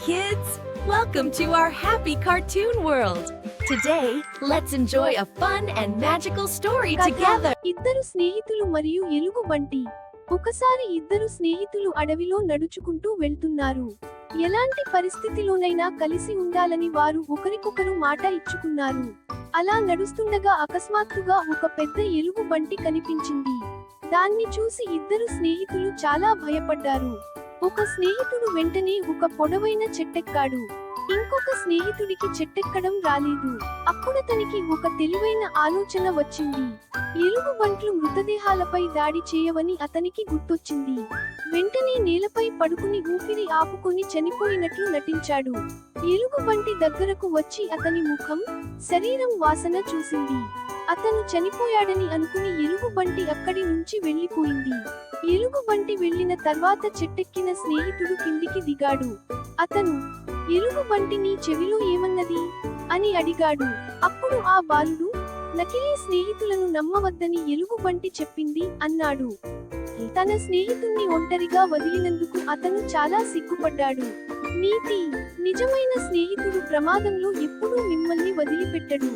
kids! Welcome to our happy cartoon world! Today, let's enjoy a fun and magical story together! ఇద్దరు స్నేహితులు మరియు ఎలుగుబంటి. ఒకసారి ఇద్దరు స్నేహితులు అడవిలో నడుచుకుంటూ వెళ్తున్నారు. ఎలాంటి పరిస్థితిలోనైనా కలిసి ఉండాలని వారు ఒకరికొకరు మాట ఇచ్చుకున్నారు. అలా నడుస్తుండగా అకస్మాత్తుగా ఒక పెద్ద ఎలుగుబంటి కనిపించింది. దాన్ని చూసి ఇద్దరు స్నేహితులు చాలా భయపడ్డారు. ఒక స్నేహితుడు వెంటనే ఒక పొడవైన చెట్టెక్కాడు. ఇంకొక స్నేహితుడికి చెట్టెక్కడం రాలేదు. అప్పుడతనికి ఒక తెలివైన ఆలోచన వచ్చింది. ఎలుగుబంట్లు మృతదేహాలపై దాడి చేయవని అతనికి గుర్తొచ్చింది. వెంటనే నేలపై పడుకుని ఊపిరి ఆపుకొని చనిపోయినట్లు నటించాడు. ఎలుగుబంటి దగ్గరకు వచ్చి అతని ముఖం, శరీరం వాసన చూసింది. అతను చనిపోయాడని అనుకుని ఎలుగుబంటి అక్కడి నుంచి వెళ్లిపోయింది. ఎలుగుబంటి వెళ్లిన తర్వాత చెట్టెక్కిన స్నేహితుడు కిందికి దిగాడు. అతను ఎలుగుబంటి నీ చెవిలో ఏమన్నది అని అడిగాడు. అప్పుడు ఆ బాలుడు, నకిలీ స్నేహితులను నమ్మవద్దని ఎలుగుబంటి చెప్పింది అన్నాడు. తన స్నేహితుణ్ణి ఒంటరిగా వదిలినందుకు అతను చాలా సిగ్గుపడ్డాడు. నీతి: నిజమైన స్నేహితుడు ప్రమాదంలో ఎప్పుడూ మిమ్మల్ని వదిలిపెట్టడు.